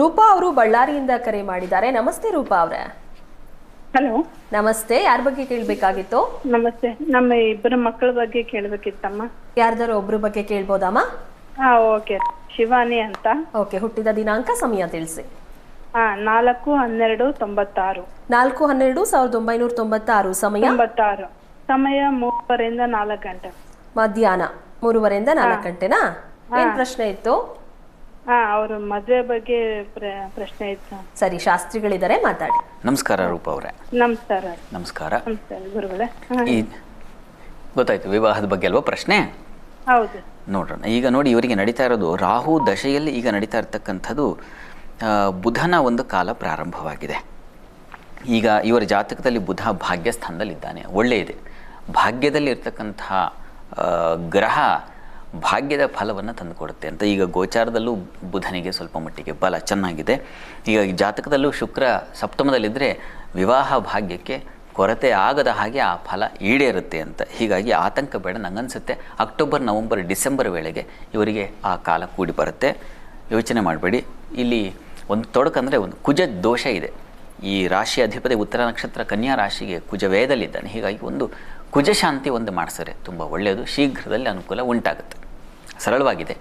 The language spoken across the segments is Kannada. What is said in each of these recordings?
ರೂಪಾ ಅವರು ಬಳ್ಳಾರಿಯಿಂದ ಕರೆ ಮಾಡಿದ್ದಾರೆ. ನಮಸ್ತೆ ರೂಪಾ ಅವರೇ. ಹಲೋ ನಮಸ್ತೆ. ಯಾರ ಬಗ್ಗೆ ಕೇಳಬೇಕಾಗಿತ್ತು? ನಮಸ್ತೆ. ನಮ್ಮ ಇಬ್ಬರ ಮಕ್ಕಳ ಬಗ್ಗೆ ಕೇಳಬೇಕಿತ್ತಮ್ಮ. ಯಾರ್ದಾರು ಒಬ್ರ ಬಗ್ಗೆ ಕೇಳ್ಬೋದಮ್ಮ? ಓಕೆ. ಶಿವಾನಿ ಅಂತ. ಓಕೆ. ಹುಟ್ಟಿದ ದಿನಾಂಕ, ಸಮಯ ತಿಳಿಸಿ. 4/12/96. 4/12/1996. ಸಮಯ 96. ಸಮಯ 3ರಿಂದ 4 ಗಂಟೆ. ಮಧ್ಯಾಹ್ನ 3ರಿಂದ 4 ಗಂಟೆನಾ? ಏನ್ ಪ್ರಶ್ನೆ ಇತ್ತು? ಅವ್ರ ಮದುವೆ ಬಗ್ಗೆ ಪ್ರಶ್ನೆ ಇತ್ತು. ಸರಿ, ಶಾಸ್ತ್ರಿಗಳಿದ್ದಾರೆ, ಮಾತಾಡಿ. ನಮಸ್ಕಾರ ರೂಪ ಅವರೇ. ನಮಸ್ಕಾರ. ನಮಸ್ಕಾರ. ನಮಸ್ಕಾರ ಗುರುಗಳೇ. ಗೊತ್ತಾಯ್ತು, ವಿವಾಹದ ಬಗ್ಗೆ ಅಲ್ವಾ ಪ್ರಶ್ನೆ? ಹೌದು. ನೋಡೋಣ. ಈಗ ನೋಡಿ, ಇವರಿಗೆ ನಡೀತಾ ಇರೋದು ರಾಹು ದಶೆಯಲ್ಲಿ ಈಗ ನಡೀತಾ ಇರ್ತಕ್ಕಂಥದ್ದು ಬುಧನ ಒಂದು ಕಾಲ ಪ್ರಾರಂಭವಾಗಿದೆ. ಈಗ ಇವರ ಜಾತಕದಲ್ಲಿ ಬುಧ ಭಾಗ್ಯಸ್ಥಾನದಲ್ಲಿದ್ದಾನೆ, ಒಳ್ಳೆಯದೆ. ಭಾಗ್ಯದಲ್ಲಿ ಇರ್ತಕ್ಕಂತಹ ಗ್ರಹ ಭಾಗ್ಯದ ಫಲವನ್ನು ತಂದುಕೊಡುತ್ತೆ ಅಂತ. ಈಗ ಗೋಚಾರದಲ್ಲೂ ಬುಧನಿಗೆ ಸ್ವಲ್ಪ ಮಟ್ಟಿಗೆ ಬಲ ಚೆನ್ನಾಗಿದೆ. ಈಗ ಜಾತಕದಲ್ಲೂ ಶುಕ್ರ ಸಪ್ತಮದಲ್ಲಿದ್ದರೆ ವಿವಾಹ ಭಾಗ್ಯಕ್ಕೆ ಕೊರತೆ ಆಗದ ಹಾಗೆ ಆ ಫಲ ಈಡೇರುತ್ತೆ ಅಂತ. ಹೀಗಾಗಿ ಆತಂಕ ಬೇಡ. ನನಗನ್ಸುತ್ತೆ ಅಕ್ಟೋಬರ್, ನವಂಬರ್, ಡಿಸೆಂಬರ್ ವೇಳೆಗೆ ಇವರಿಗೆ ಆ ಕಾಲ ಕೂಡಿ ಬರುತ್ತೆ. ಯೋಚನೆ ಮಾಡಬೇಡಿ. ಇಲ್ಲಿ ಒಂದು ತೊಡಕಂದರೆ ಒಂದು ಕುಜ ದೋಷ ಇದೆ. ಈ ರಾಶಿ ಅಧಿಪತಿ ಉತ್ತರ ನಕ್ಷತ್ರ ಕನ್ಯಾ ರಾಶಿಗೆ ಕುಜ ವ್ಯಯದಲ್ಲಿದ್ದಾನೆ. ಹೀಗಾಗಿ ಒಂದು ಕುಜ ಶಾಂತಿ ಒಂದು ಮಾಡಿಸಿದ್ರೆ ತುಂಬ ಒಳ್ಳೆಯದು. ಶೀಘ್ರದಲ್ಲಿ ಅನುಕೂಲ ಉಂಟಾಗುತ್ತೆ. ಸರಳವಾಗಿದೆ,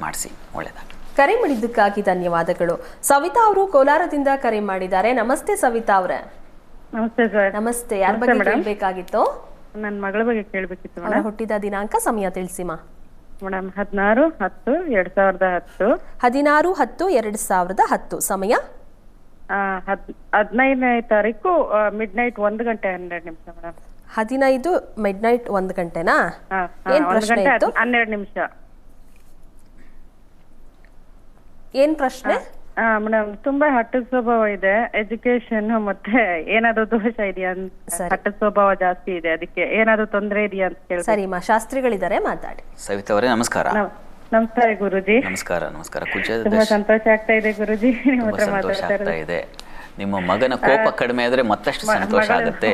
ಮಾಡಿಸಿ, ಒಳ್ಳೆಯದಾಗ. ಕರೆ ಮಾಡಿದ್ದಕ್ಕಾಗಿ ಧನ್ಯವಾದಗಳು. ಸವಿತಾ ಅವರು ಕೋಲಾರದಿಂದ ಕರೆ ಮಾಡಿದ್ದಾರೆ. ನಮಸ್ತೆ ಸವಿತಾ ಅವರೇ. ನಮಸ್ತೆ ಸರ್. ನಮಸ್ತೆ. ಯಾರ ಬಗ್ಗೆ ಕೇಳಬೇಕಾಗಿತ್ತು? ನನ್ನ ಮಗಳ ಬಗ್ಗೆ ಕೇಳಬೇಕಿತ್ತು ಅವರ ಹುಟ್ಟಿದ ದಿನಾಂಕ, ಸಮಯ ತಿಳಿಸಿಮಾ. ಮೇಡಮ್ 16/10/2010. 16/10/2010. ಸಮಯ 15ನೇ ತಾರೀಕು ಮಿಡ್ನೈಟ್ 1 ಗಂಟೆ 12 ನಿಮಿಷ ಮೇಡಮ್. 15 ಮಿಡ್ನೈಟ್ 1 ಗಂಟೆನಾ? ಏನ್ ಪ್ರಶ್ನೆ ಇತ್ತು? 12 ನಿಮಿಷ. ಏನ್ ಪ್ರಶ್ನೆ? ಮೇಡಮ್ ತುಂಬಾ ಹಠದ ಸ್ವಭಾವ ಇದೆ. ಎಜುಕೇಶನ್ ಮತ್ತೆ ಏನಾದ್ರು ದೋಷ ಇದೆಯಾ ಅಂತ. ಹಠದ ಸ್ವಭಾವ ಜಾಸ್ತಿ ಇದೆ, ಅದಕ್ಕೆ ಏನಾದ್ರು ತೊಂದರೆ ಇದೆಯಾ ಅಂತ ಕೇಳಿ. ಸರಿ ಮಾ, ಶಾಸ್ತ್ರಿಗಳಿದ್ದಾರೆ, ಮಾತಾಡಿ. ಸವಿತಾ ಅವರೇ ನಮಸ್ಕಾರ. ನಮಸ್ಕಾರ ಗುರುಜಿ. ನಮಸ್ಕಾರ. ನಮಸ್ಕಾರ. ತುಂಬಾ ಸಂತೋಷ ಆಗ್ತಾ ಇದೆ ಗುರುಜಿ, ನಿಮ್ಮ ಹತ್ರ ಸಂತೋಷ ಆಗ್ತಾ ಇದೆ. ನಿಮ್ಮ ಮಗನ ಕೋಪ ಕಡಿಮೆ ಆದ್ರೆ ಮತ್ತಷ್ಟು ಸಂತೋಷ ಆಗುತ್ತೆ.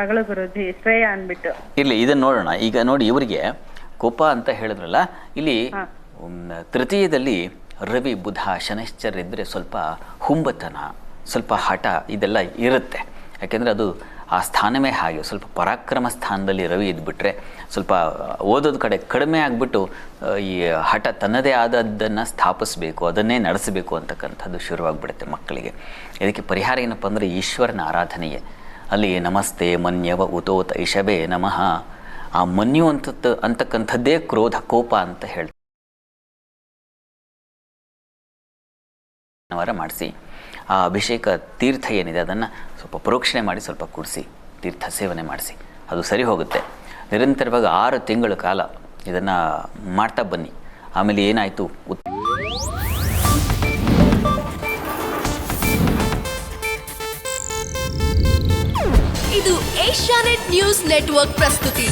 ಮಗಳು ಗುರುಜಿ ಶ್ರೇಯ ಅನ್ಬಿಟ್ಟು. ಇಲ್ಲಿ ಇದನ್ನ ನೋಡೋಣ. ಈಗ ನೋಡಿ, ಇವರಿಗೆ ಕೋಪ ಅಂತ ಹೇಳಿದ್ರಲ್ಲ, ಇಲ್ಲಿ ತೃತೀಯದಲ್ಲಿ ರವಿ, ಬುಧ, ಶನೈಶ್ಚರ ಇದ್ದರೆ ಸ್ವಲ್ಪ ಹುಂಬತನ, ಸ್ವಲ್ಪ ಹಠ ಇದೆಲ್ಲ ಇರುತ್ತೆ. ಯಾಕೆಂದರೆ ಅದು ಆ ಸ್ಥಾನವೇ ಹಾಗೆ. ಸ್ವಲ್ಪ ಪರಾಕ್ರಮ ಸ್ಥಾನದಲ್ಲಿ ರವಿ ಇದ್ಬಿಟ್ರೆ ಸ್ವಲ್ಪ ಓದೋದ ಕಡೆ ಕಡಿಮೆ ಆಗಿಬಿಟ್ಟು ಈ ಹಠ ತನ್ನದೇ ಆದದ್ದನ್ನು ಸ್ಥಾಪಿಸಬೇಕು, ಅದನ್ನೇ ನಡೆಸಬೇಕು ಅಂತಕ್ಕಂಥದ್ದು ಶುರುವಾಗ್ಬಿಡುತ್ತೆ ಮಕ್ಕಳಿಗೆ. ಇದಕ್ಕೆ ಪರಿಹಾರ ಏನಪ್ಪ ಅಂದರೆ ಈಶ್ವರನ ಆರಾಧನೆಯೇ. ಅಲ್ಲಿ ನಮಸ್ತೆ ಮನ್ಯವ ಉತೋತ ಇಷಬೇ ನಮಃ. ಆ ಮನ್ಯು ಅಂತಕ್ಕಂಥದ್ದೇ ಕ್ರೋಧ, ಕೋಪ ಅಂತ ಹೇಳ್ತಾರೆ. ಮಾಡಿಸಿ ಆ ಅಭಿಷೇಕ ತೀರ್ಥ ಏನಿದೆ ಅದನ್ನು ಸ್ವಲ್ಪ ಪ್ರೋಕ್ಷಣೆ ಮಾಡಿ ಸ್ವಲ್ಪ ಕುಡಿಸಿ ತೀರ್ಥ ಸೇವನೆ ಮಾಡಿಸಿ, ಅದು ಸರಿ ಹೋಗುತ್ತೆ. ನಿರಂತರವಾಗಿ 6 ತಿಂಗಳ ಕಾಲ ಇದನ್ನು ಮಾಡ್ತಾ ಬನ್ನಿ. ಆಮೇಲೆ ಏನಾಯಿತು, ಇದು ಏಷ್ಯಾನೆಟ್ ನ್ಯೂಸ್ ನೆಟ್ವರ್ಕ್ ಪ್ರಸ್ತುತಿ.